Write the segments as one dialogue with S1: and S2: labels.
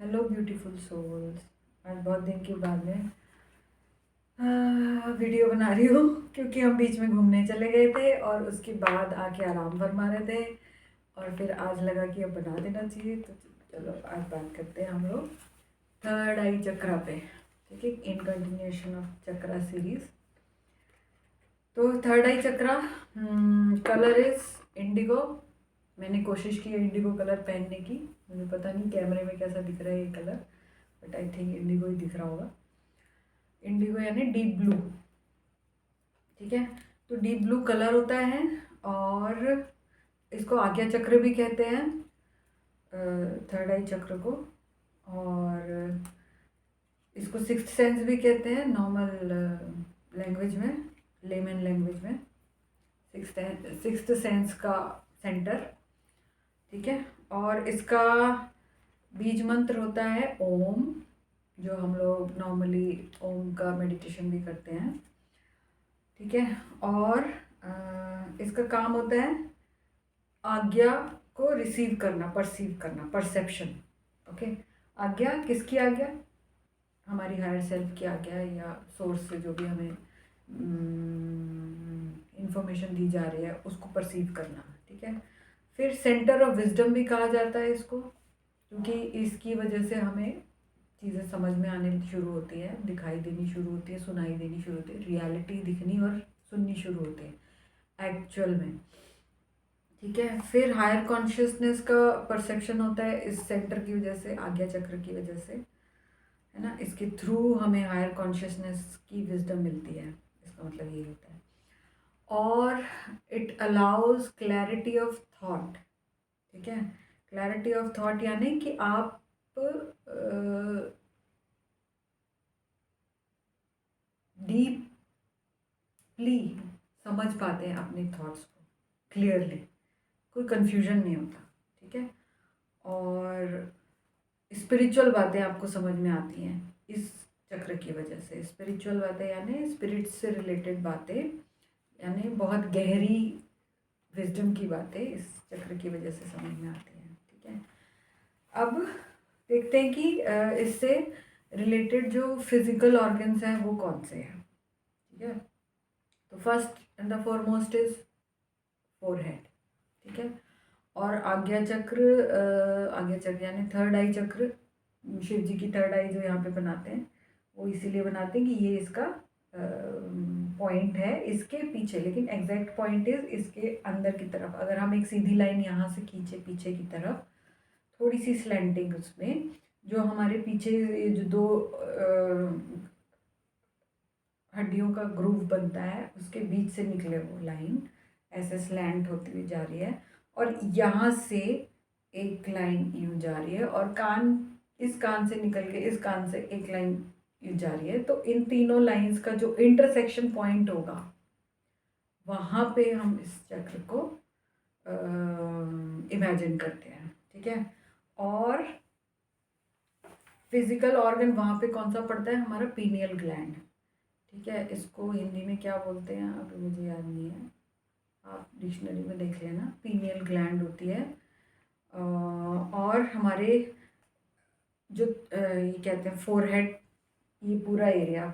S1: Hello beautiful souls. आज बहुत दिन के बाद में वीडियो बना रही हूँ क्योंकि हम बीच में घूमने चले गए थे और उसके बाद आके आराम फरमा रहे थे और फिर आज लगा कि अब बना देना चाहिए। तो चलो आज बात करते हैं हम लोग थर्ड आई चक्रा पे। ठीक है, in continuation of chakra series. तो third eye chakra, colour is indigo. मैंने कोशिश की है इंडिगो कलर पहनने की। मुझे पता नहीं कैमरे में कैसा दिख रहा है ये colour, but I think indigo ही दिख रहा होगा। इंडिगो यानी डीप ब्लू। ठीक है, तो डीप ब्लू कलर होता है और इसको आज्ञा चक्र भी कहते हैं, थर्ड आई चक्र को। और इसको सिक्स्थ सेंस भी कहते हैं नॉर्मल लैंग्वेज में, लेमन लैंग्वेज में। सिक्स्थ सेंस का सेंटर। ठीक है, और इसका बीज मंत्र होता है ओम, जो हम लोग नॉर्मली ओम का मेडिटेशन भी करते हैं। ठीक है, और इसका काम होता है आज्ञा को रिसीव करना, परसीव करना, परसेप्शन। ओके, आज्ञा किसकी आज्ञा? हमारी हायर सेल्फ की आज्ञा या सोर्स से जो भी हमें इंफॉर्मेशन दी जा रही है उसको परसीव करना। ठीक है, फिर सेंटर ऑफ विजडम भी कहा जाता है इसको, क्योंकि इसकी वजह से हमें चीज़ें समझ में आने शुरू होती है, दिखाई देनी शुरू होती है, सुनाई देनी शुरू होती है, रियलिटी दिखनी और सुननी शुरू होती है एक्चुअल में। ठीक है, फिर हायर कॉन्शियसनेस का परसेप्शन होता है इस सेंटर की वजह से, आज्ञा चक्र की वजह से, है ना। इसके थ्रू हमें हायर कॉन्शियसनेस की विजडम मिलती है, इसका मतलब ये होता है। और it allows clarity of thought. ठीक है, क्लैरिटी ऑफ थॉट यानी कि आप डीपली समझ पाते हैं अपने थॉट्स को क्लियरली, कोई कंफ्यूजन नहीं होता। ठीक है, और स्पिरिचुअल बातें आपको समझ में आती हैं इस चक्र की वजह से। स्पिरिचुअल बातें यानी स्पिरिट से रिलेटेड बातें, यानी बहुत गहरी विजडम की बातें इस चक्र की वजह से समझ में आती हैं। ठीक है, अब देखते हैं कि इससे रिलेटेड जो फिजिकल ऑर्गन्स हैं वो कौन से हैं। ठीक है, तो first and the foremost is forehead. ठीक है, और आज्ञा चक्र यानी थर्ड आई चक्र, शिव जी की थर्ड आई जो यहाँ पे बनाते हैं वो इसीलिए बनाते हैं कि ये इसका पॉइंट है इसके पीछे, लेकिन एग्जैक्ट पॉइंट इज इसके अंदर की तरफ। अगर हम एक सीधी लाइन यहाँ से खींचे पीछे की तरफ, थोड़ी सी स्लैंटिंग उसमें, जो हमारे पीछे ये जो दो हड्डियों का ग्रूव बनता है उसके बीच से निकले वो लाइन ऐसे स्लैंट होती हुई जा रही है, और यहाँ से एक लाइन यूँ जा रही है, और कान, इस कान से निकल के इस कान से एक लाइन यूँ जा रही है। तो इन तीनों लाइंस का जो इंटरसेक्शन पॉइंट होगा वहाँ पे हम इस चक्र को इमेजिन करते हैं। ठीक है, और फिजिकल ऑर्गन वहाँ पे कौन सा पड़ता है? हमारा पीनियल ग्लैंड। ठीक है, इसको हिंदी में क्या बोलते हैं अभी मुझे याद नहीं है, आप डिक्शनरी में देख लेना। पीनियल ग्लैंड होती है। और हमारे जो ये कहते हैं फोरहेड, ये पूरा एरिया,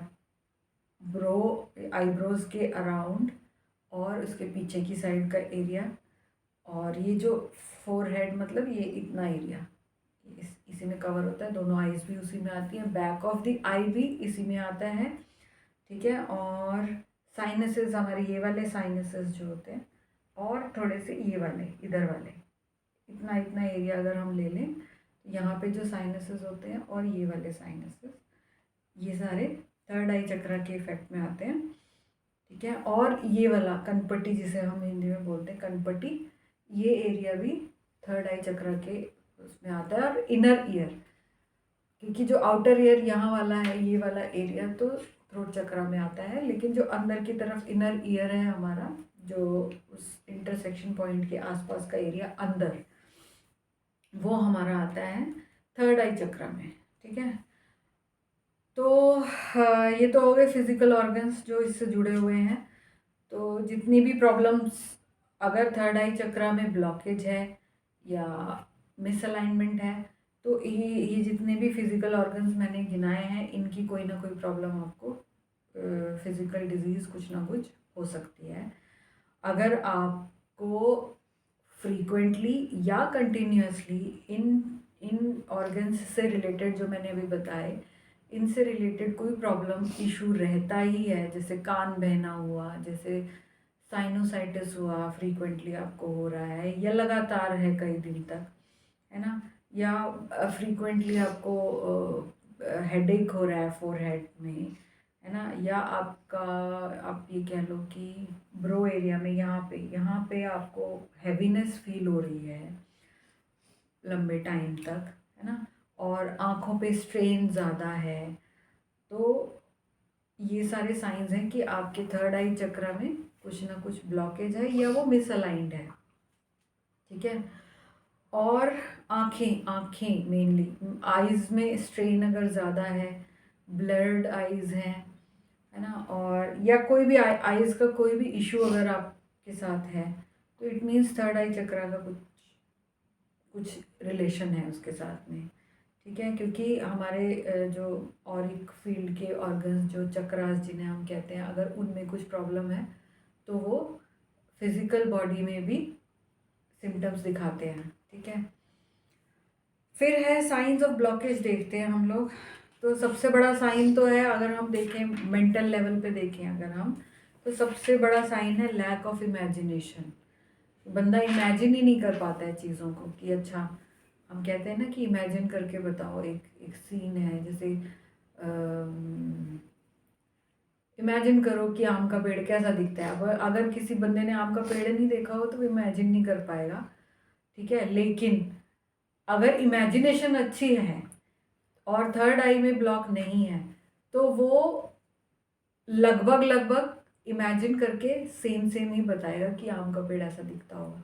S1: ब्रो, आईब्रोज के अराउंड और उसके पीछे की साइड का एरिया, और ये जो फोरहेड मतलब ये इतना एरिया इसी में कवर होता है। दोनों आईज भी उसी में आती हैं, बैक ऑफ द आई भी इसी में आता है। ठीक है, और साइनसेस, हमारे ये वाले साइनसेस जो होते हैं, और थोड़े से ये वाले इधर वाले, इतना इतना एरिया अगर हम ले लें, तो यहाँ पे जो साइनसेस होते हैं और ये वाले साइनसेस, ये सारे थर्ड आई चक्र के इफेक्ट में आते हैं। ठीक है, और ये वाला कनपट्टी जिसे हम हिंदी में बोलते हैं कनपट्टी, ये एरिया भी थर्ड आई चक्र के उसमें आता है। और इनर ईयर, क्योंकि जो आउटर ईयर यहाँ वाला है, ये वाला एरिया तो थ्रोट चक्र में आता है, लेकिन जो अंदर की तरफ इनर ईयर है हमारा, जो उस इंटरसेक्शन पॉइंट के आसपास का एरिया अंदर, वो हमारा आता है थर्ड आई चक्र में। ठीक है, तो ये तो हो गए फिजिकल ऑर्गन्स जो इससे जुड़े हुए हैं। तो जितनी भी प्रॉब्लम्स, अगर थर्ड आई चक्र में ब्लॉकेज है या मिसअलाइनमेंट है, तो ये जितने भी फिज़िकल ऑर्गन्स मैंने गिनाए हैं, इनकी कोई ना कोई प्रॉब्लम आपको, फिज़िकल डिजीज़ कुछ ना कुछ हो सकती है। अगर आपको फ्रीक्वेंटली या कंटिन्यूअसली इन इन ऑर्गन्स से रिलेटेड जो मैंने अभी बताए, इनसे रिलेटेड कोई प्रॉब्लम इशू रहता ही है, जैसे कान बहना हुआ, जैसे साइनोसाइटिस हुआ, फ्रीक्वेंटली आपको हो रहा है या लगातार है कई दिन तक, है ना, या फ्रीक्वेंटली आपको हेडेक हो रहा है फोरहेड में, है ना, या आपका, आप ये कह लो कि ब्रो एरिया में, यहाँ पे आपको हैवीनेस फील हो रही है लंबे टाइम तक, है ना, और आँखों पे स्ट्रेन ज़्यादा है, तो ये सारे साइंस हैं कि आपके थर्ड आई चक्रा में कुछ ना कुछ ब्लॉकेज है या वो मिसअलाइंड है। ठीक है। और आँखें आँखें मेनली, आइज़ में स्ट्रेन अगर ज़्यादा है, ब्लर्ड आइज़ हैं, है ना, और या कोई भी आइज़ का कोई भी इशू अगर आपके साथ है, तो इट मीन्स थर्ड आई चक्रा का कुछ कुछ रिलेशन है उसके साथ में। ठीक है, क्योंकि हमारे जो ऑरिक फील्ड के ऑर्गन्स, जो चक्रास जिन्हें हम कहते हैं, अगर उनमें कुछ प्रॉब्लम है तो वो फिज़िकल बॉडी में भी सिम्टम्स दिखाते हैं। ठीक है। फिर है साइंस ऑफ ब्लॉकेज, देखते हैं हम लोग। तो सबसे बड़ा साइन तो है, अगर हम देखें मेंटल लेवल पे देखें अगर हम, तो सबसे बड़ा साइन है लैक ऑफ इमेजिनेशन। बंदा इमेजिन ही नहीं कर पाता है चीज़ों को, कि अच्छा, हम कहते हैं ना कि इमेजिन करके बताओ, एक एक सीन है, जैसे इमेजिन करो कि आम का पेड़ कैसा दिखता है। अब अगर किसी बंदे ने आम का पेड़ नहीं देखा हो तो वो इमेजिन नहीं कर पाएगा। ठीक है, लेकिन अगर इमेजिनेशन अच्छी है और थर्ड आई में ब्लॉक नहीं है, तो वो लगभग लगभग इमेजिन करके सेम सेम ही बताएगा कि आम का पेड़ ऐसा दिखता होगा।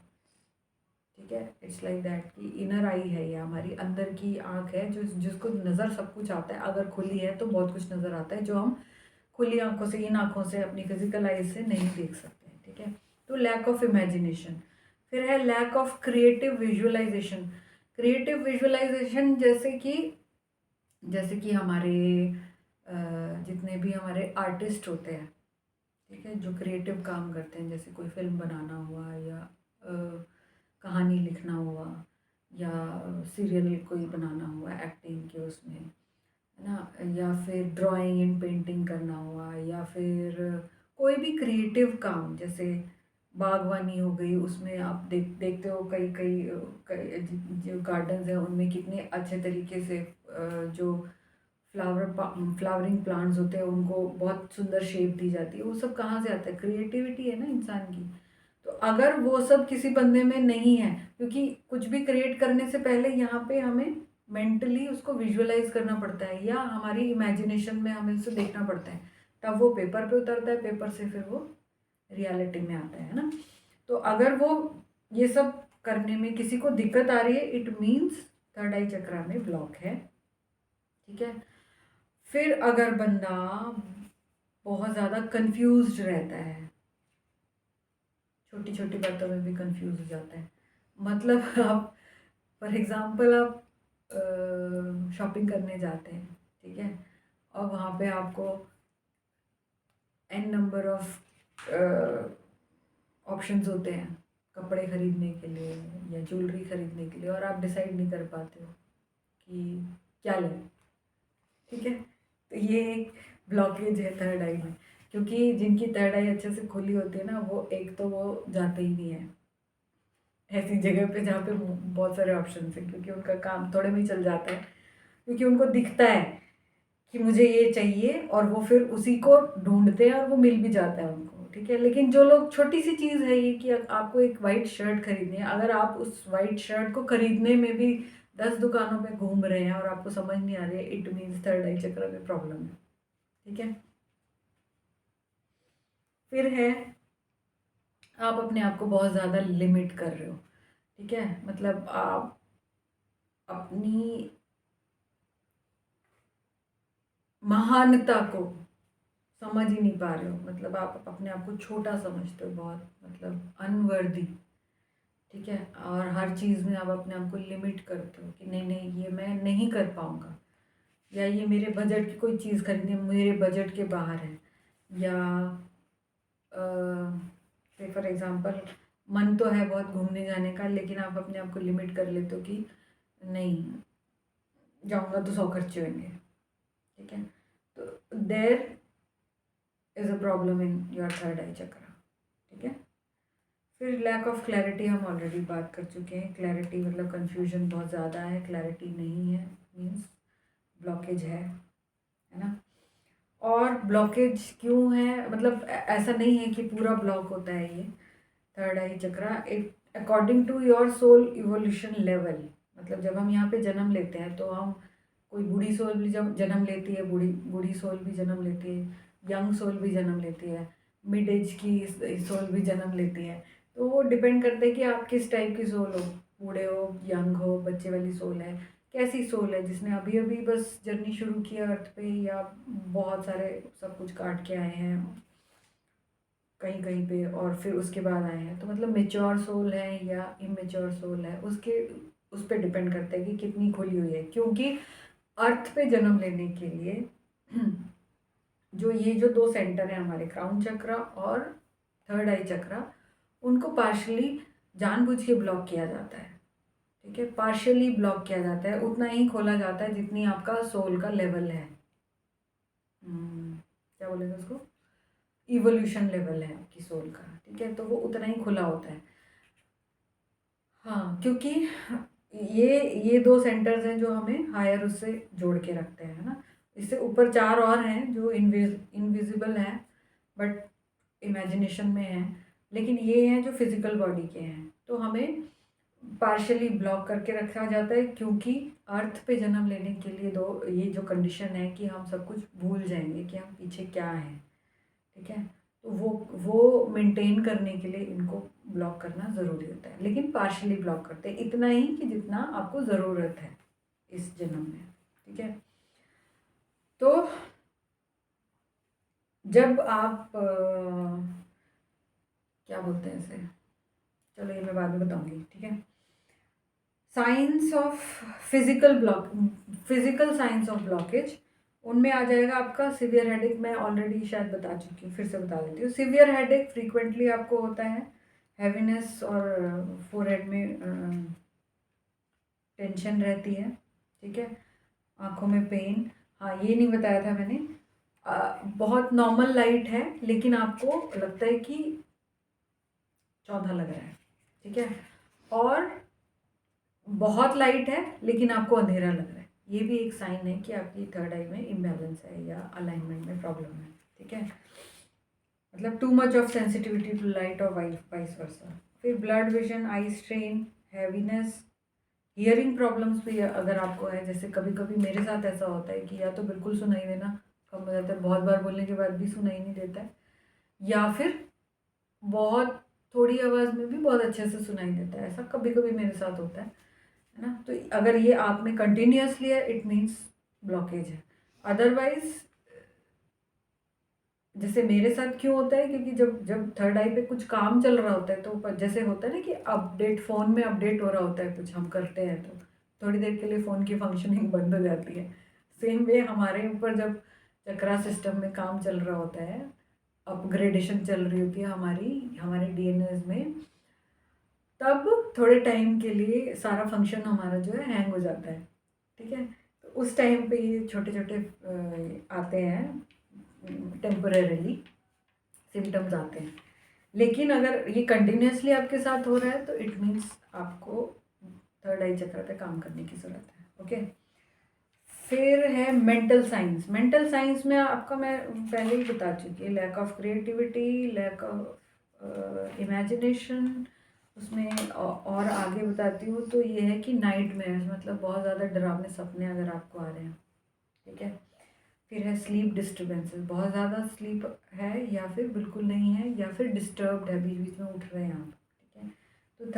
S1: ठीक है, इट्स लाइक दैट कि इनर आई है, ये हमारी अंदर की आँख है, जो जिसको नज़र सब कुछ आता है। अगर खुली है तो बहुत कुछ नज़र आता है, जो हम खुली आंखों से, इन आंखों से, अपनी फिजिकल आइज से नहीं देख सकते हैं। ठीक है, तो लैक ऑफ इमेजिनेशन। फिर है lack of creative visualisation. Creative visualisation जैसे कि हमारे जितने भी हमारे आर्टिस्ट होते हैं, ठीक है, जो क्रिएटिव काम करते हैं, जैसे कोई फिल्म बनाना हुआ, या कहानी लिखना हुआ, या सीरियल कोई बनाना हुआ एक्टिंग के उसमें, है ना, या फिर ड्राइंग एंड पेंटिंग करना हुआ, या फिर कोई भी क्रिएटिव काम, जैसे बागवानी हो गई, उसमें आप देखते हो कई कई जो गार्डन्स हैं उनमें कितने अच्छे तरीके से जो फ्लावरिंग प्लांट्स होते हैं उनको बहुत सुंदर शेप दी जाती है। वो सब कहाँ से आता है? क्रिएटिविटी है ना इंसान की। तो अगर वो सब किसी बंदे में नहीं है, क्योंकि कुछ भी क्रिएट करने से पहले यहाँ पे हमें मेंटली उसको विजुअलाइज करना पड़ता है, या हमारी इमेजिनेशन में हमें उसे देखना पड़ता है, तब वो पेपर पे उतरता है, पेपर से फिर वो रियलिटी में आता है ना। तो अगर वो ये सब करने में किसी को दिक्कत आ रही है, इट मीन्स थर्ड आई चक्रा में ब्लॉक है। ठीक है। फिर अगर बंदा बहुत ज़्यादा कंफ्यूज्ड रहता है, छोटी छोटी बातों में भी कंफ्यूज हो जाता है, मतलब आप फॉर एग्ज़ाम्पल आप शॉपिंग करने जाते हैं, ठीक है, और वहाँ पे आपको एन नंबर ऑफ ऑप्शंस होते हैं कपड़े ख़रीदने के लिए या ज्वेलरी ख़रीदने के लिए, और आप डिसाइड नहीं कर पाते हो कि क्या लें। ठीक है, तो ये एक ब्लॉकेज है थर्ड आई में, क्योंकि जिनकी थर्ड आई अच्छे से खुली होती है ना, वो एक तो वो जाते ही नहीं है ऐसी जगह पे जहाँ पे बहुत सारे ऑप्शन है, क्योंकि उनका काम थोड़े में ही चल जाता है, क्योंकि उनको दिखता है कि मुझे ये चाहिए, और वो फिर उसी को ढूंढते हैं और वो मिल भी जाता है उनको। ठीक है, लेकिन जो लोग, छोटी सी चीज़ है ये कि आपको एक वाइट शर्ट खरीदनी है, अगर आप उस वाइट शर्ट को खरीदने में भी 10 दुकानों पे घूम रहे हैं और आपको समझ नहीं आ रही है, इट मीन्स थर्ड आई चक्र में प्रॉब्लम है। ठीक है। फिर है आप अपने आप को बहुत ज़्यादा लिमिट कर रहे हो। ठीक है, मतलब आप अपनी महानता को समझ ही नहीं पा रहे हो, मतलब आप अपने आप को छोटा समझते हो बहुत, मतलब अनवर्दी। ठीक है, और हर चीज़ में आप अपने आप को लिमिट करते हो कि नहीं नहीं ये मैं नहीं कर पाऊँगा, या ये मेरे बजट की कोई चीज़ खरीदनी मेरे बजट के बाहर है, या से फॉर एग्ज़ाम्पल मन तो है बहुत घूमने जाने का, लेकिन आप अपने आप को लिमिट कर लेते हो कि नहीं, जाऊँगा तो 100 खर्चे होंगे। ठीक है, तो there is a problem in your third eye chakra. ठीक है, फिर लैक ऑफ क्लैरिटी हम ऑलरेडी बात कर चुके हैं। क्लैरिटी मतलब कन्फ्यूजन बहुत ज़्यादा है, क्लैरिटी नहीं है, मीन्स ब्लॉकेज है ना। और ब्लॉकेज क्यों है, मतलब ऐसा नहीं है कि पूरा ब्लॉक होता है ये third eye chakra. It according to your soul evolution level, मतलब जब हम यहाँ पे जन्म लेते हैं तो हम, कोई बूढ़ी सोल भी जब जन्म लेती है, बूढ़ी बूढ़ी सोल भी जन्म लेती है, यंग सोल भी जन्म लेती है, मिड एज की सोल भी जन्म लेती है। तो वो डिपेंड करता है कि आप किस टाइप की सोल हो, बूढ़े हो, यंग हो, बच्चे वाली सोल है, कैसी सोल है जिसने अभी अभी बस जर्नी शुरू किया अर्थ पे, या बहुत सारे सब कुछ काट के आए हैं कहीं कहीं पे और फिर उसके बाद आए हैं। तो मतलब मेच्योर सोल है या इमेच्योर सोल है, उसके उस पर डिपेंड करता है कि कितनी खुली हुई है। क्योंकि अर्थ पे जन्म लेने के लिए जो ये जो दो सेंटर है हमारे, क्राउन चक्रा और थर्ड आई चक्रा, उनको पार्शली जानबूझ के ब्लॉक किया जाता है। ठीक है, पार्शियली ब्लॉक किया जाता है, उतना ही खोला जाता है जितनी आपका सोल का लेवल है। क्या बोलेंगे उसको, इवोल्यूशन लेवल है आपकी सोल का। ठीक है, तो वो उतना ही खुला होता है। हाँ, क्योंकि ये दो सेंटर्स हैं जो हमें हायर उससे जोड़ के रखते हैं, है ना। इससे ऊपर चार और हैं जो इनविजिबल हैं, बट इमेजिनेशन में हैं, लेकिन ये हैं जो फिजिकल बॉडी के हैं। तो हमें पार्शियली ब्लॉक करके रखा जाता है, क्योंकि अर्थ पे जन्म लेने के लिए दो ये जो कंडीशन है कि हम सब कुछ भूल जाएंगे कि हम पीछे क्या हैं। ठीक है, तो वो मेंटेन करने के लिए इनको ब्लॉक करना ज़रूरी होता है, लेकिन पार्शियली ब्लॉक करते हैं, इतना ही कि जितना आपको ज़रूरत है इस जन्म में। ठीक है, तो जब आप क्या बोलते हैं इसे, चलो ये मैं बाद में बताऊंगी। ठीक है, science of physical science of blockage, उनमें आ जाएगा आपका सिवियर हेडेक। मैं ऑलरेडी शायद बता चुकी हूँ, फिर से बता देती हूँ। सिवियर हेडेक फ्रीक्वेंटली आपको होता है, हैवीनेस और फोरहेड में टेंशन रहती है। ठीक है, आंखों में पेन। हाँ, ये नहीं बताया था मैंने, बहुत नॉर्मल लाइट है लेकिन आपको लगता है कि चौधा लग रहा है। ठीक है, और बहुत लाइट है लेकिन आपको अंधेरा लग रहा है, ये भी एक साइन है कि आपकी थर्ड आई में इम्बैलेंस है या अलाइनमेंट में प्रॉब्लम है। ठीक है, मतलब too much of sensitivity to light और वाइस वर्सा। फिर blurred vision, eye strain, heaviness, hearing problems भी अगर आपको है, जैसे कभी कभी मेरे साथ ऐसा होता है कि या तो बिल्कुल सुनाई देना कम हो जाता है, बहुत बार बोलने के बाद भी सुनाई नहीं देता है, या फिर बहुत थोड़ी आवाज़ में भी बहुत अच्छे से सुनाई देता है। ऐसा कभी कभी मेरे साथ होता है ना। तो अगर ये आप में कंटिन्यूसली है, इट मीन्स ब्लॉकेज है। अदरवाइज जैसे मेरे साथ क्यों होता है, क्योंकि जब जब थर्ड आई पे कुछ काम चल रहा होता है तो जैसे होता है ना कि अपडेट, फ़ोन में अपडेट हो रहा होता है, कुछ हम करते हैं तो थोड़ी देर के लिए फ़ोन की फंक्शनिंग बंद हो जाती है। सेम वे हमारे ऊपर जब चक्रा सिस्टम में काम चल रहा होता है, अपग्रेडेशन चल रही होती है हमारे डीएनएस में, तब थोड़े टाइम के लिए सारा फंक्शन हमारा जो है हैंग हो जाता है। ठीक है, तो उस टाइम पे ये छोटे छोटे आते हैं, टेम्परेरीली सिम्टम्स आते हैं। लेकिन अगर ये कंटिन्यूसली आपके साथ हो रहा है तो इट मीन्स आपको थर्ड आई चक्र पे काम करने की ज़रूरत है। ओके, फिर है मेंटल साइंस। मेंटल साइंस में आपका मैं पहले ही बता चुकी है, lack of creativity, lack of imagination. उसमें और आगे बताती हूँ तो ये है कि नाइट मेयर्स, मतलब बहुत ज़्यादा डरावने सपने अगर आपको आ रहे हैं। ठीक है, फिर है स्लीप डिस्टर्बेंसेस, बहुत ज़्यादा स्लीप है या फिर बिल्कुल नहीं है या फिर डिस्टर्ब्ड है, बीच बीच में उठ रहे हैं आप। ठीक है, तो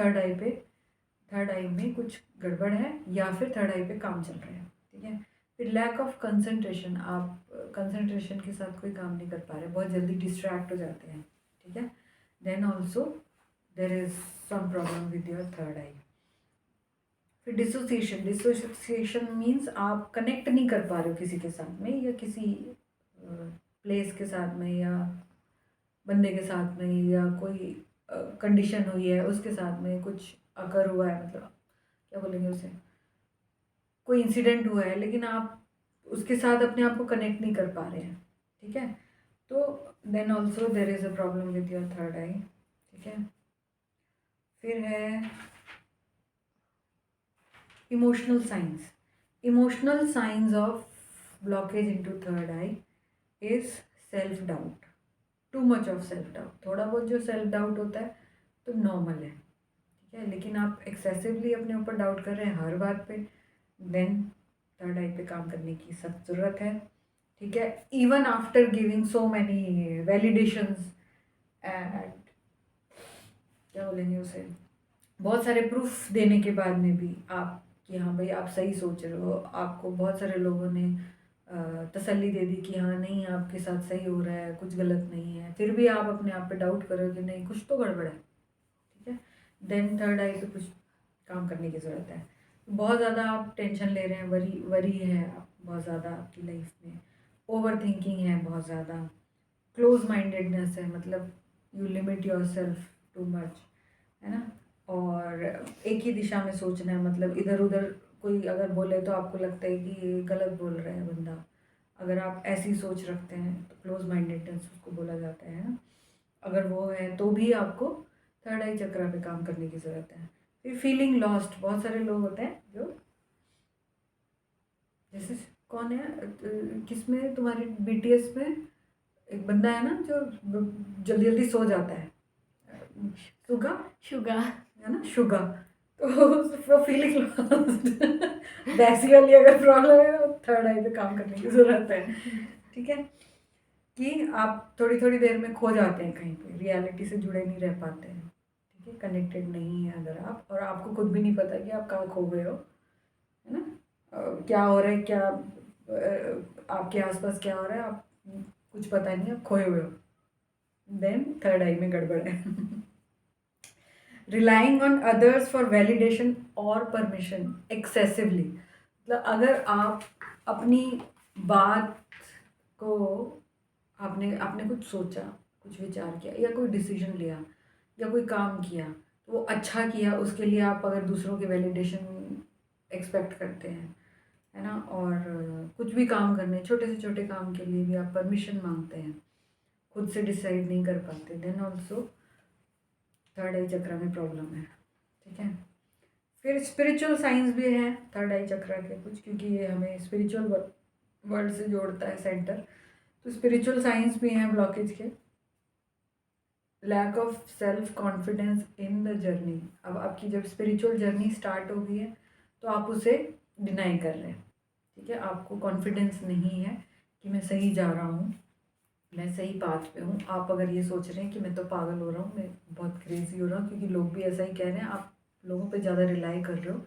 S1: थर्ड आई में कुछ गड़बड़ है या फिर थर्ड आई पे काम चल रहा है। ठीक है, फिर लैक ऑफ कंसंट्रेशन, आप कंसंट्रेशन के साथ कोई काम नहीं कर पा रहे, बहुत जल्दी डिस्ट्रैक्ट हो जाते हैं। ठीक है, then also there is some problem with your third eye. फिर डिसोसिएशन, डिसोसिएशन मीन्स आप कनेक्ट नहीं कर पा रहे हो किसी के साथ में, या किसी प्लेस के साथ में, या बंदे के साथ में, या कोई कंडीशन हुई है उसके साथ में, कुछ अकर हुआ है, मतलब क्या बोलेंगे उसे, कोई इंसिडेंट हुआ है, लेकिन आप उसके साथ अपने आप को कनेक्ट नहीं कर पा रहे हैं, ठीक है। तो then also there is a problem with your third eye, ठीक है। फिर है emotional science. Emotional science of blockage into third eye is self doubt, too much of self doubt. थोड़ा बहुत जो सेल्फ डाउट होता है तो नॉर्मल है, ठीक है, लेकिन आप एक्सेसिवली अपने ऊपर डाउट कर रहे हैं हर बात पे, देन थर्ड आई पे काम करने की सख्त ज़रूरत है, ठीक है। Even after giving so many validations and क्या बोलेंगे उसे, बहुत सारे प्रूफ देने के बाद में भी आप कि हाँ भाई आप सही सोच रहे हो, आपको बहुत सारे लोगों ने तसल्ली दे दी कि हाँ नहीं आपके साथ सही हो रहा है, कुछ गलत नहीं है, फिर भी आप अपने आप पे डाउट करो कि नहीं कुछ तो गड़बड़ है, ठीक है, देन थर्ड आई पे कुछ काम करने की ज़रूरत है। बहुत ज़्यादा आप टेंशन ले रहे हैं, वरी है आप बहुत ज़्यादा आपकी लाइफ में, ओवर थिंकिंग है बहुत ज़्यादा, क्लोज माइंडेडनेस है, मतलब you limit your self too much, है ना, और एक ही दिशा में सोचना है, मतलब इधर उधर कोई अगर बोले तो आपको लगता है कि ये गलत बोल रहा है बंदा, अगर आप ऐसी सोच रखते हैं तो क्लोज माइंडेडनेस उसको बोला जाता है ना। अगर वो है तो भी आपको थर्ड आई चक्रा पे काम करने की ज़रूरत है। फिर फीलिंग लॉस्ट, बहुत सारे लोग होते हैं जो, जैसे कौन है किस में तुम्हारी बीटीएस में एक बंदा है ना जो जल्दी जल्दी सो जाता है, शुगा
S2: शुगा
S1: है ना, शुगा, तो फीलिंग लॉस्ट वैसी वाली अगर प्रॉब्लम है तो थर्ड आई पे काम करने की ज़रूरत है, ठीक है, कि आप थोड़ी थोड़ी देर में खो जाते हैं कहीं पे, रियलिटी से जुड़े नहीं रह पाते हैं, ठीक है, कनेक्टेड नहीं है अगर आप, और आपको खुद भी नहीं पता कि आप कहाँ खो गए हो, है ना, क्या हो रहा है, क्या आपके आसपास क्या हो रहा है, आप कुछ पता नहीं, आप खोए हुए हो, देन थर्ड आई में गड़बड़ है। Relying on others for validation और परमिशन एक्सेसिवली, मतलब अगर आप अपनी बात को, आपने आपने कुछ सोचा, कुछ विचार किया, या कोई डिसीजन लिया, या कोई काम किया, तो वो अच्छा किया, उसके लिए आप अगर दूसरों के वैलिडेशन एक्सपेक्ट करते हैं, है ना, और कुछ भी काम करने, छोटे से छोटे काम के लिए भी आप परमिशन मांगते हैं, खुद से डिसाइड नहीं कर पाते, देन ऑल्सो थर्ड आई चक्रा में प्रॉब्लम है, ठीक है। फिर स्पिरिचुअल साइंस भी हैं थर्ड आई चक्रा के कुछ, क्योंकि ये हमें स्पिरिचुअल वर्ल्ड से जोड़ता है सेंटर, तो स्पिरिचुअल साइंस भी हैं ब्लॉकेज के। Lack of self confidence in the journey, अब आपकी जब स्पिरिचुअल जर्नी स्टार्ट हो गई है तो आप उसे डिनाई कर रहे हैं, ठीक है, आपको कॉन्फिडेंस नहीं है कि मैं सही जा रहा हूँ, मैं सही पाथ पे हूँ। आप अगर ये सोच रहे हैं कि मैं तो पागल हो रहा हूँ, मैं बहुत क्रेजी हो रहा हूँ, क्योंकि लोग भी ऐसा ही कह रहे हैं, आप लोगों पे ज़्यादा रिलाई कर रहे हो,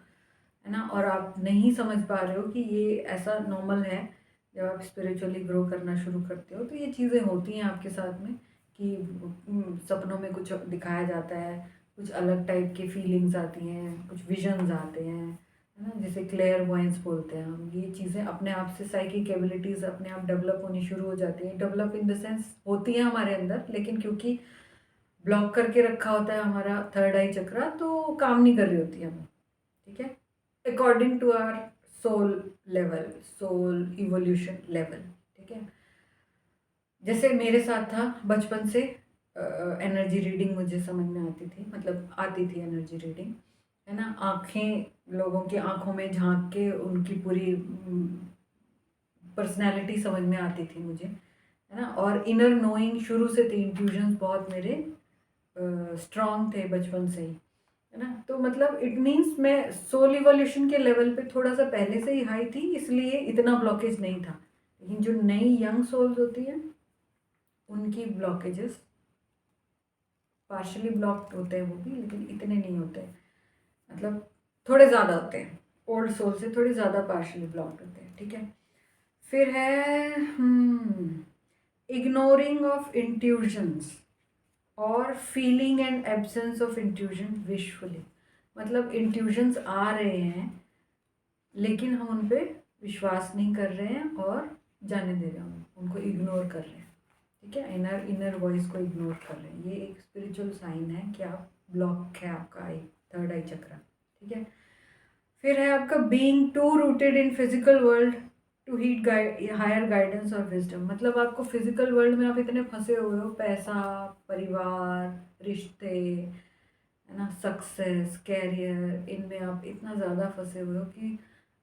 S1: है ना, और आप नहीं समझ पा रहे हो कि ये ऐसा नॉर्मल है, जब आप स्पिरिचुअली ग्रो करना शुरू करते हो तो ये चीज़ें होती हैं आपके साथ में, कि सपनों में कुछ दिखाया जाता है, कुछ अलग टाइप की फीलिंग्स आती हैं, कुछ विजन्स आते हैं, है ना, जिसे क्लेयर वॉइस बोलते हैं हम, ये चीज़ें अपने आप से साइकिक एबिलिटीज़ अपने आप डेवलप होनी शुरू हो जाती हैं, डेवलप इन द सेंस होती हैं हमारे अंदर, लेकिन क्योंकि ब्लॉक करके रखा होता है हमारा थर्ड आई चक्रा, तो काम नहीं कर रही होती है वो, ठीक है, according to our soul level, soul evolution level, ठीक है। जैसे मेरे साथ था बचपन से, एनर्जी रीडिंग मुझे समझ में आती थी, मतलब आती थी एनर्जी रीडिंग, है ना, आँखें, लोगों की आँखों में झांक के उनकी पूरी पर्सनैलिटी समझ में आती थी मुझे, है ना, और इनर नोइंग शुरू से थी, इंट्यूजन्स बहुत मेरे स्ट्रॉन्ग थे बचपन से ही, है ना, तो मतलब इट मीन्स मैं सोल इवोल्यूशन के लेवल पे थोड़ा सा पहले से ही हाई थी, इसलिए इतना ब्लॉकेज नहीं था, लेकिन जो नई यंग सोल्स होती हैं उनकी ब्लॉकेजेस पार्शली ब्लॉक्ड होते हैं वो भी, लेकिन इतने नहीं होते, मतलब थोड़े ज़्यादा होते हैं, ओल्ड सोल से थोड़े ज़्यादा पार्शली ब्लॉक्ड होते हैं, ठीक है। फिर है इग्नोरिंग ऑफ इंट्यूशंस और feeling and absence of intuition wishfully, मतलब इंट्यूजन्स आ रहे हैं लेकिन हम उन पे विश्वास नहीं कर रहे हैं और जाने दे रहे हैं, उनको इग्नोर कर रहे हैं। ठीक है, इनर वॉइस को इग्नोर कर रहे हैं। ये एक स्पिरिचुअल साइन है कि आप ब्लॉक है आपका आई थर्ड आई चक्रा। ठीक है, फिर है आपका being too rooted in physical world to heed higher guidance और विजडम, मतलब आपको फिजिकल वर्ल्ड में आप इतने फंसे हुए हो, पैसा, परिवार, रिश्ते, है ना, सक्सेस, कैरियर, इनमें आप इतना ज़्यादा फंसे हुए हो कि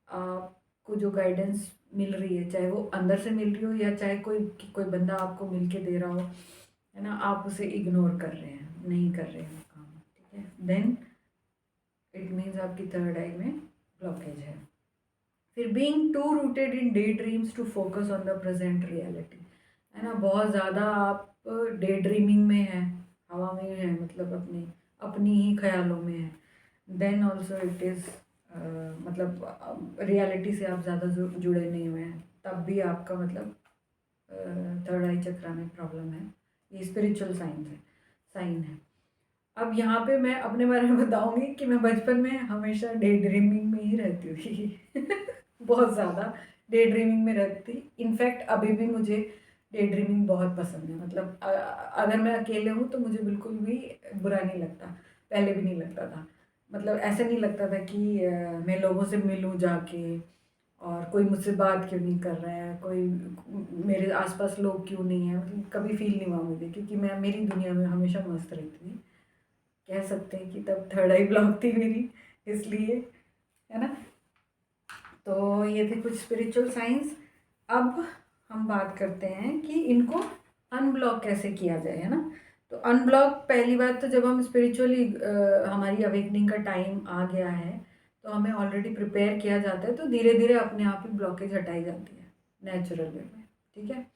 S1: आपको जो गाइडेंस मिल रही है, चाहे वो अंदर से मिल रही हो या चाहे कोई बंदा आपको मिल के दे रहा हो, है ना, आप उसे इग्नोर कर रहे हैं, नहीं कर रहे हैं काम। ठीक है, देन इट मीन्स आपकी थर्ड आई में ब्लॉकेज है। फिर being too rooted in daydreams to focus on the present reality, है ना, बहुत ज़्यादा आप डे ड्रीमिंग में है, हवा में है, मतलब अपनी अपनी ही ख्यालों में है। देन ऑल्सो इट इज़ मतलब रियलिटी से आप ज़्यादा जुड़े नहीं हुए हैं, तब भी आपका मतलब थर्ड आई चक्रा में प्रॉब्लम है। ये स्पिरिचुअल साइन है। अब यहाँ पे मैं अपने बारे में बताऊंगी कि मैं बचपन में हमेशा डे ड्रीमिंग में ही रहती थी बहुत ज़्यादा डे ड्रीमिंग में रहती थी। इनफैक्ट अभी भी मुझे डे ड्रीमिंग बहुत पसंद है, मतलब अगर मैं अकेले हूँ तो मुझे बिल्कुल भी बुरा नहीं लगता, पहले भी नहीं लगता था। मतलब ऐसे नहीं लगता था कि मैं लोगों से मिलूँ जाके और कोई मुझसे बात क्यों नहीं कर रहा है, कोई मेरे आसपास लोग क्यों नहीं है, मतलब कभी फील नहीं हुआ मुझे, क्योंकि मैं मेरी दुनिया में हमेशा मस्त रहती थी। कह सकते हैं कि तब थर्ड आई ब्लॉक थी मेरी, इसलिए, है ना। तो ये थे कुछ स्पिरिचुअल साइंस। अब हम बात करते हैं कि इनको अनब्लॉक कैसे किया जाए, है ना। तो अनब्लॉक, पहली बात तो जब हम स्पिरिचुअली हमारी अवेकनिंग का टाइम आ गया है तो हमें ऑलरेडी प्रिपेयर किया जाता है, तो धीरे धीरे अपने आप ही ब्लॉकेज हटाई जाती है नेचुरल वे में। ठीक है,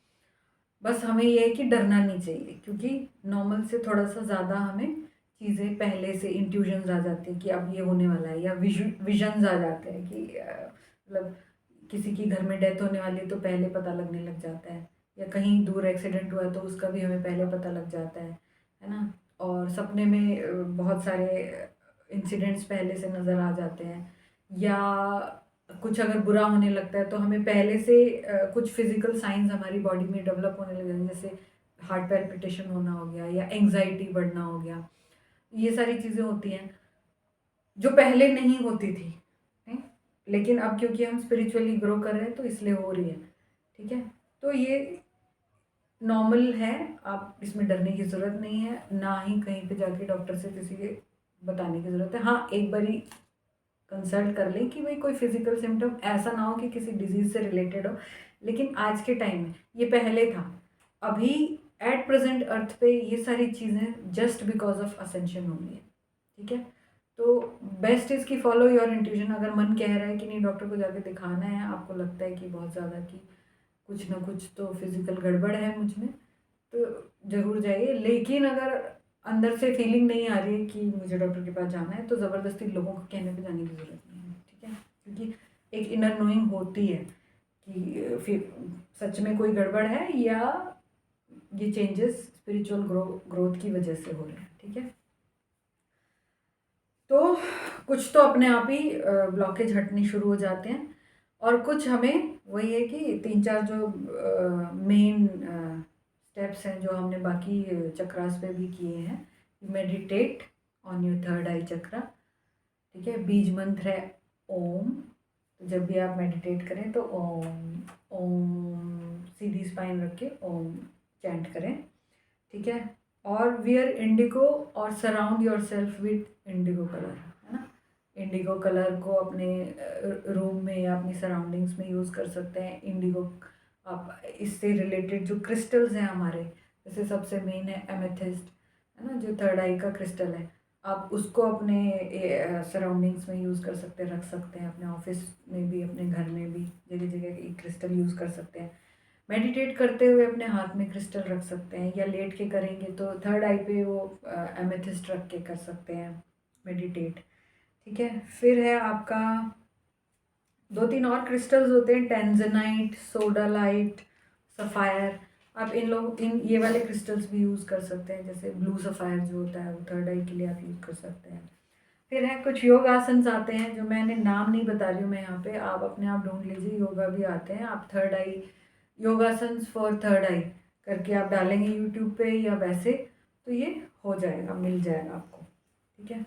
S1: बस हमें ये है कि डरना नहीं चाहिए, क्योंकि नॉर्मल से थोड़ा सा ज़्यादा हमें चीज़ें पहले से इंट्यूजन्स आ जाती हैं कि अब ये होने वाला है, या विजन्स आ जाते हैं कि मतलब किसी की घर में डेथ होने वाली है तो पहले पता लगने लग जाता है, या कहीं दूर एक्सीडेंट हुआ है तो उसका भी हमें पहले पता लग जाता है ना। और सपने में बहुत सारे इंसिडेंट्स पहले से नज़र आ जाते हैं, या कुछ अगर बुरा होने लगता है तो हमें पहले से कुछ फिजिकल साइंस हमारी बॉडी में डेवलप होने लग जाते हैं, जैसे हार्ट पैल्पिटेशन होना हो गया या एंग्जाइटी बढ़ना हो गया। ये सारी चीज़ें होती हैं जो पहले नहीं होती थी, नहीं? लेकिन अब क्योंकि हम स्पिरिचुअली ग्रो कर रहे हैं तो इसलिए हो रही है। ठीक है, तो ये नॉर्मल है, आप इसमें डरने की ज़रूरत नहीं है, ना ही कहीं पे जाके डॉक्टर से किसी के बताने की ज़रूरत है। हाँ, एक बारी कंसल्ट कर लें कि भाई कोई फिजिकल सिम्टम ऐसा ना हो कि किसी डिजीज़ से रिलेटेड हो, लेकिन आज के टाइम में ये पहले था, अभी एट प्रेजेंट अर्थ पे ये सारी चीज़ें जस्ट बिकॉज ऑफ असेंशन हो गई है। ठीक है, तो बेस्ट इज़ कि फॉलो योर इंट्यूशन। अगर मन कह रहा है कि नहीं डॉक्टर को जाके दिखाना है, आपको लगता है कि बहुत ज़्यादा कि कुछ ना कुछ तो फिजिकल गड़बड़ है मुझ में, तो ज़रूर जाइए। लेकिन अगर अंदर से फीलिंग नहीं आ रही है कि मुझे डॉक्टर के पास जाना है, तो ज़बरदस्ती लोगों को कहने पे जाने की ज़रूरत नहीं है। ठीक है, क्योंकि एक इनर नोइंग होती है कि फिर सच में कोई गड़बड़ है या ये चेंजेस स्पिरिचुअल ग्रोथ की वजह से हो रहे हैं। ठीक है, तो कुछ तो अपने आप ही ब्लॉकेज हटने शुरू हो जाते हैं, और कुछ हमें वही है कि 3-4 जो मेन स्टेप्स हैं जो हमने बाकी चक्रास पे भी किए हैं। Meditate on your third eye chakra. ठीक है, बीज मंत्र है ओम, तो जब भी आप मेडिटेट करें तो ओम ओम सीधी स्पाइन रख के ओम चैंट करें। ठीक है, और वियर इंडिगो और surround your self with Indigo colour, है ना। इंडिगो कलर को अपने रूम में या अपनी सराउंडिंग्स में यूज़ कर सकते हैं। इंडिगो आप इससे रिलेटेड जो क्रिस्टल्स हैं हमारे, जैसे सबसे मेन है एमेथिस्ट, है ना, जो थर्ड आई का क्रिस्टल है, आप उसको अपने सराउंडिंग्स में यूज़ कर सकते हैं, रख सकते हैं, अपने ऑफिस में भी, अपने घर में भी, जगह जगह एक क्रिस्टल यूज़ कर सकते हैं। मेडिटेट करते हुए अपने हाथ में क्रिस्टल रख सकते हैं, या लेट के करेंगे तो थर्ड आई पे वो एमेथिस्ट रख के कर सकते हैं मेडिटेट। ठीक है, फिर है आपका 2-3 और क्रिस्टल्स होते हैं, टेंजनाइट, सोडालाइट, सफ़ायर। आप इन ये वाले क्रिस्टल्स भी यूज़ कर सकते हैं, जैसे ब्लू सफ़ायर जो होता है वो थर्ड आई के लिए आप यूज़ कर सकते हैं। फिर है कुछ योग आसन्स आते हैं जो मैंने नाम नहीं बता रही हूँ मैं यहाँ पे, आप अपने आप ढूंढ लीजिए, योगा भी आते हैं। आप third I yogasanas for third आई करके आप डालेंगे यूट्यूब पे या वैसे, तो ये हो जाएगा, मिल जाएगा आपको। ठीक है।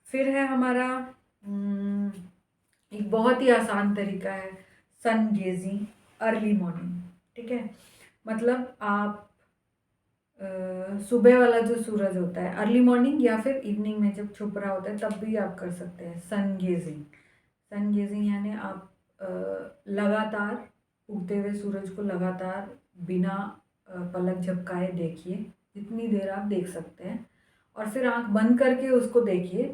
S1: फिर है हमारा एक बहुत ही आसान तरीका है सन गेजिंग अर्ली मॉर्निंग। ठीक है, मतलब आप सुबह वाला जो सूरज होता है अर्ली मॉर्निंग या फिर इवनिंग में जब छुप रहा होता है तब भी आप कर सकते हैं सन गेजिंग। सन गेजिंग यानी आप लगातार उगते हुए सूरज को लगातार बिना पलक झपकाए देखिए, जितनी देर आप देख सकते हैं, और फिर आंख बंद करके उसको देखिए।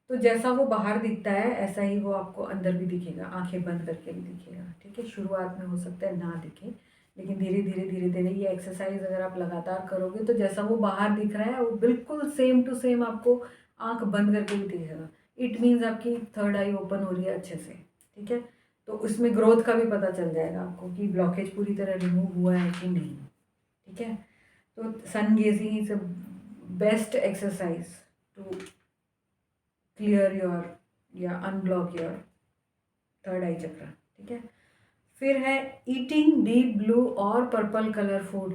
S1: तो जैसा वो बाहर दिखता है ऐसा ही वो आपको अंदर भी दिखेगा, आंखें बंद करके भी दिखेगा। ठीक है, शुरुआत में हो सकता है ना दिखे, लेकिन धीरे धीरे धीरे धीरे ये एक्सरसाइज अगर आप लगातार करोगे तो जैसा वो बाहर दिख रहा है वो बिल्कुल सेम टू सेम आपको आंख बंद करके भी दिखेगा। इट मीन्स आपकी थर्ड आई ओपन हो रही है अच्छे से। ठीक है, तो उसमें ग्रोथ का भी पता चल जाएगा आपको कि ब्लॉकेज पूरी तरह रिमूव हुआ है कि नहीं। ठीक है, तो sun gazing is a best exercise to clear your या unblock your third eye chakra. ठीक है, फिर है ईटिंग डीप ब्लू और purple colour food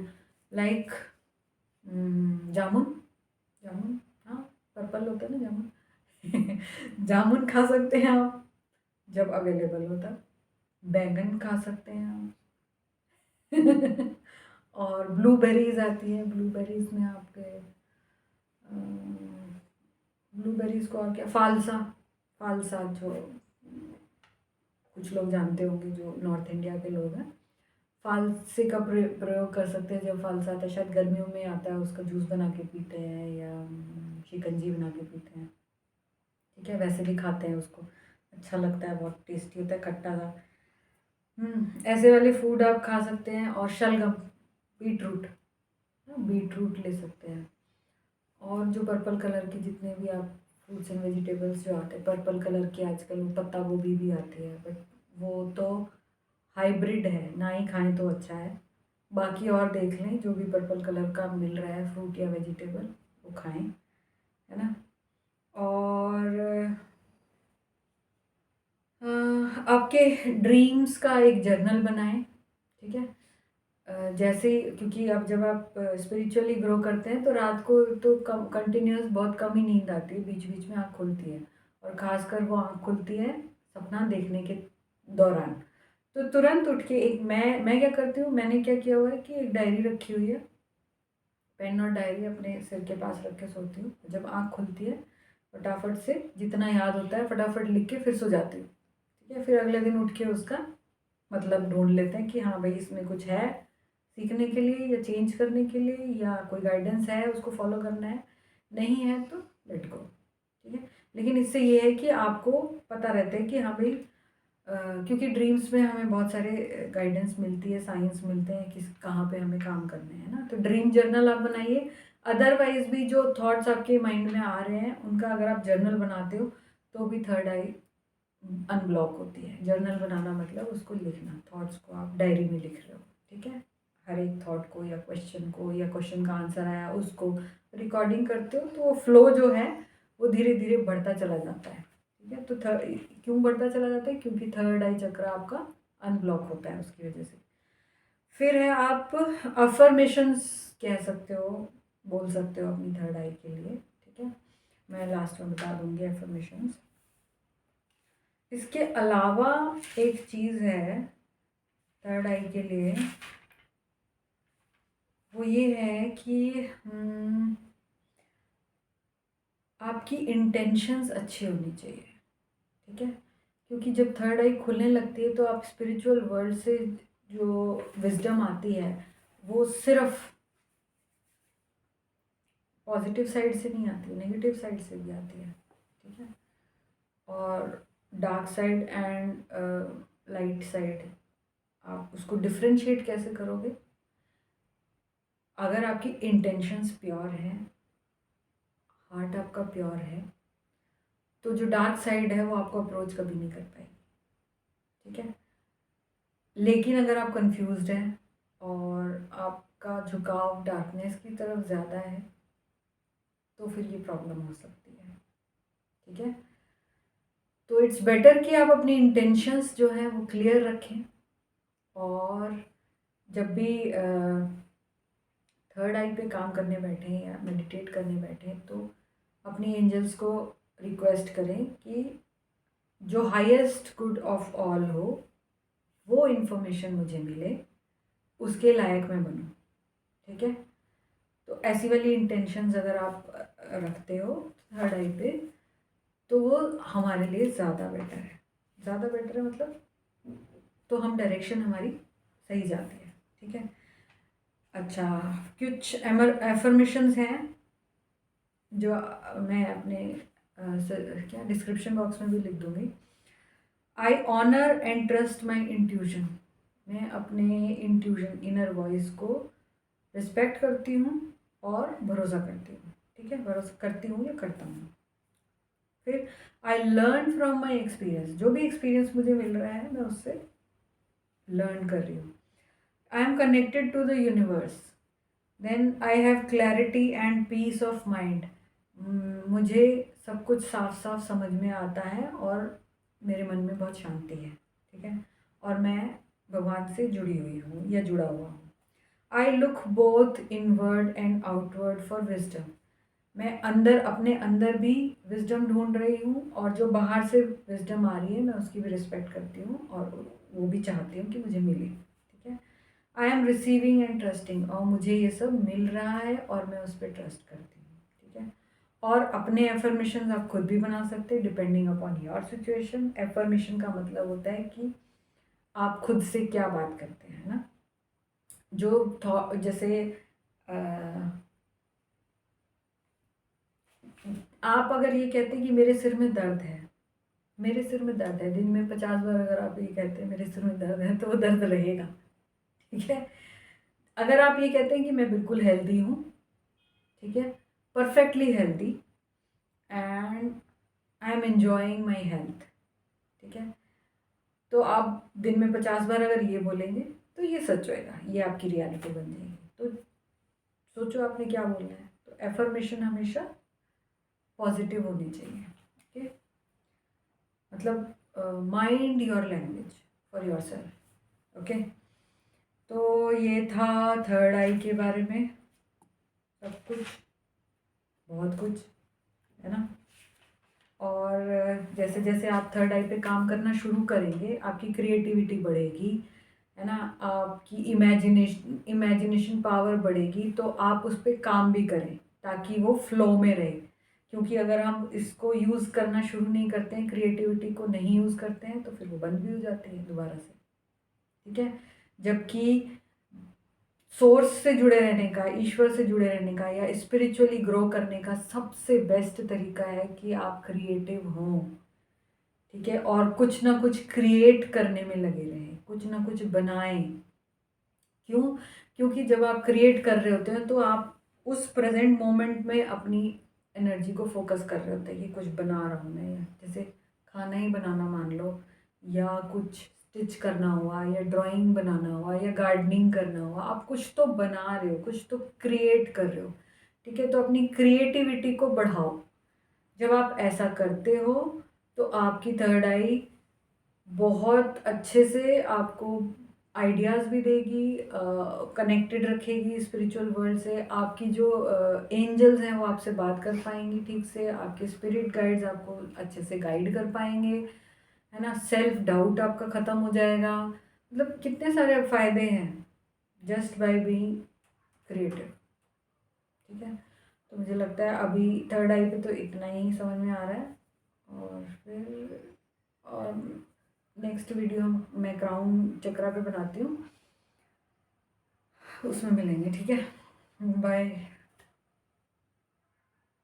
S1: like jamun. Jamun, हाँ, पर्पल होता है ना जामुन। जामुन खा सकते हैं आप जब अवेलेबल होता है। बैंगन खा सकते हैं आप। और ब्लूबेरीज आती है, ब्लूबेरीज में आपके ब्लूबेरीज को और क्या, फालसा, फालसा जो कुछ लोग जानते होंगे जो नॉर्थ इंडिया के लोग हैं, फालसे का प्रयोग कर सकते हैं। जब फालसा आता है शायद गर्मियों में आता है, उसका जूस बना के पीते हैं या शिकंजी बना के पीते हैं। ठीक है, वैसे भी खाते हैं उसको, अच्छा लगता है, बहुत टेस्टी होता है, खट्टा सा। ऐसे वाले फूड आप खा सकते हैं। और शलगम, बीटरूट, बीट रूट ले सकते हैं। और जो पर्पल कलर के जितने भी आप फ्रूट्स एंड वेजिटेबल्स जो आते हैं पर्पल कलर के, आजकल वो पत्ता गोभी भी आती है, बट वो तो हाइब्रिड है, ना ही खाएं तो अच्छा है। बाकी और देख लें, जो भी पर्पल कलर का मिल रहा है फ्रूट या वेजिटेबल वो खाएं, है ना। और आपके ड्रीम्स का एक जर्नल बनाएं। ठीक है, जैसे क्योंकि अब जब आप स्पिरिचुअली ग्रो करते हैं तो रात को तो कम कंटिन्यूस बहुत कम ही नींद आती है, बीच बीच में आँख खुलती है, और ख़ासकर वो आँख खुलती है सपना देखने के दौरान। तो तुरंत उठ के एक मैं क्या करती हूँ, मैंने क्या किया हुआ है कि एक डायरी रखी हुई है, पेन और डायरी अपने सिर के पास रख के सोती हूँ। जब आँख खुलती है फटाफट से जितना याद होता है फटाफट लिख के फिर सो जाती हूँ। ठीक है, फिर अगले दिन उठ के उसका मतलब ढूंढ लेते हैं कि हाँ भाई इसमें कुछ है सीखने के लिए या चेंज करने के लिए, या कोई गाइडेंस है उसको फॉलो करना है, नहीं है तो लेट गो। ठीक है, लेकिन इससे ये है कि आपको पता रहता है कि हाँ भाई क्योंकि ड्रीम्स में हमें बहुत सारे गाइडेंस मिलती है, साइंस मिलते हैं किस कहाँ पे हमें काम करने हैं ना। तो ड्रीम जर्नल आप बनाइए। अदरवाइज भी जो थॉट्स आपके माइंड में आ रहे हैं उनका अगर आप जर्नल बनाते हो तो भी थर्ड आई अनब्लॉक होती है। जर्नल बनाना मतलब उसको लिखना, थॉट्स को आप डायरी में लिख रहे हो। ठीक है, हर एक थॉट को या क्वेश्चन का आंसर आया उसको रिकॉर्डिंग करते हो, तो वो फ्लो जो है वो धीरे धीरे बढ़ता चला जाता है। ठीक है, तो क्यों बढ़ता चला जाता है, क्योंकि थर्ड आई चक्र आपका अनब्लॉक होता है उसकी वजह से। फिर है आप अफर्मेशंस कह सकते हो, बोल सकते हो अपनी थर्ड आई के लिए। ठीक है, मैं लास्ट में बता दूंगी अफर्मेशंस। इसके अलावा एक चीज़ है थर्ड आई के लिए, वो ये है कि आपकी इंटेंशंस अच्छी होनी चाहिए। ठीक है, क्योंकि जब थर्ड आई खुलने लगती है तो आप स्पिरिचुअल वर्ल्ड से जो विजडम आती है वो सिर्फ पॉजिटिव साइड से नहीं आती, नेगेटिव साइड से भी आती है। ठीक है, और dark side and light side आप उसको डिफ्रेंशिएट कैसे करोगे, अगर आपकी इंटेंशंस प्योर हैं, हार्ट आपका प्योर है, तो जो डार्क साइड है वो आपको अप्रोच कभी नहीं कर पाएगी। ठीक है, लेकिन अगर आप कंफ्यूज्ड हैं और आपका झुकाव डार्कनेस की तरफ ज़्यादा है, तो फिर ये प्रॉब्लम हो सकती है। ठीक है, तो इट्स बेटर कि आप अपनी इंटेंशंस जो हैं वो क्लियर रखें, और जब भी थर्ड आई पे काम करने बैठें या मेडिटेट करने बैठें तो अपनी एंजल्स को रिक्वेस्ट करें कि जो हाईएस्ट गुड ऑफ ऑल हो वो इन्फॉर्मेशन मुझे मिले, उसके लायक मैं बनूं। ठीक है, तो ऐसी वाली इंटेंशंस अगर आप रखते हो थर्ड आई पे, तो वो हमारे लिए ज़्यादा बेटर है। ज़्यादा बेटर है मतलब, तो हम डायरेक्शन हमारी सही जाती है। ठीक है, अच्छा, कुछ एफर्मेशंस हैं जो मैं अपने क्या डिस्क्रिप्शन बॉक्स में भी लिख दूँगी। I honour and trust my intuition. मैं अपने इंट्यूशन, इनर वॉइस को रिस्पेक्ट करती हूँ और भरोसा करती हूँ। ठीक है, भरोसा करती हूँ या करता हूँ। फिर I learn from my experience. जो भी एक्सपीरियंस मुझे मिल रहा है मैं उससे लर्न कर रही हूँ। I am connected to the universe, then I have clarity and peace of mind. मुझे सब कुछ साफ साफ समझ में आता है और मेरे मन में बहुत शांति है। ठीक है, और मैं भगवान से जुड़ी हुई हूँ या जुड़ा हुआ हूँ। I look both inward and outward for wisdom. मैं अंदर, अपने अंदर भी विजडम ढूंढ रही हूँ, और जो बाहर से विजडम आ रही है मैं उसकी भी रिस्पेक्ट करती हूँ और वो भी चाहती हूँ कि मुझे मिले। ठीक है, I am receiving end trusting. और मुझे ये सब मिल रहा है और मैं उस पर ट्रस्ट करती हूँ। ठीक है, और अपने एफर्मेशन आप खुद भी बना सकते हैं depending upon your situation. Affirmation का मतलब होता है कि आप खुद से क्या बात करते हैं ना, जो जैसे आप अगर ये कहते हैं कि मेरे सिर में दर्द है, मेरे सिर में दर्द है, दिन में 50 बार अगर आप ये कहते हैं मेरे सिर में दर्द है, तो वो दर्द रहेगा। ठीक है, अगर आप ये कहते हैं कि मैं बिल्कुल हेल्दी हूँ, ठीक है, perfectly healthy and I am enjoying my health, ठीक है, तो आप दिन में 50 बार अगर ये बोलेंगे तो ये सच होएगा, ये आपकी रियलिटी बन जाएगी। तो सोचो आपने क्या बोलना है। तो एफर्मेशन हमेशा पॉजिटिव होनी चाहिए। ठीक है, मतलब mind your language for your self. Okay, तो ये था थर्ड आई के बारे में सब कुछ, बहुत कुछ है ना। और जैसे जैसे आप थर्ड आई पे काम करना शुरू करेंगे आपकी क्रिएटिविटी बढ़ेगी, है ना, आपकी इमेजिनेशन पावर बढ़ेगी, तो आप उस पर काम भी करें ताकि वो फ्लो में रहे। क्योंकि अगर हम इसको यूज़ करना शुरू नहीं करते हैं, क्रिएटिविटी को नहीं यूज़ करते हैं, तो फिर वो बंद भी हो जाती है दोबारा से। ठीक है, जबकि सोर्स से जुड़े रहने का, ईश्वर से जुड़े रहने का या स्पिरिचुअली ग्रो करने का सबसे बेस्ट तरीका है कि आप क्रिएटिव हों। ठीक है, और कुछ ना कुछ क्रिएट करने में लगे रहें, कुछ ना कुछ बनाएं। क्यों? क्योंकि जब आप क्रिएट कर रहे होते हैं तो आप उस प्रेजेंट मोमेंट में अपनी एनर्जी को फोकस कर रहे होते हैं कि कुछ बना रहा हूँ मैं, जैसे खाना ही बनाना मान लो, या कुछ स्टिच करना हुआ, या ड्राइंग बनाना हुआ, या गार्डनिंग करना हुआ, आप कुछ तो बना रहे हो, कुछ तो क्रिएट कर रहे हो। ठीक है, तो अपनी क्रिएटिविटी को बढ़ाओ। जब आप ऐसा करते हो तो आपकी थर्ड आई बहुत अच्छे से आपको आइडियाज़ भी देगी, कनेक्टेड रखेगी स्पिरिचुअल वर्ल्ड से। आपकी जो एंजल्स हैं वो आपसे बात कर पाएंगी ठीक से, आपके स्पिरिट गाइड्स आपको अच्छे से गाइड कर पाएंगे, है ना। सेल्फ डाउट आपका ख़त्म हो जाएगा। मतलब कितने सारे फ़ायदे हैं जस्ट बाय बीइंग क्रिएटिव। ठीक है, तो मुझे लगता है अभी थर्ड आई पे तो इतना ही समझ में आ रहा है, और फिर और नेक्स्ट वीडियो मैं क्राउन चक्रा पे बनाती हूँ, उसमें मिलेंगे। ठीक है, बाय।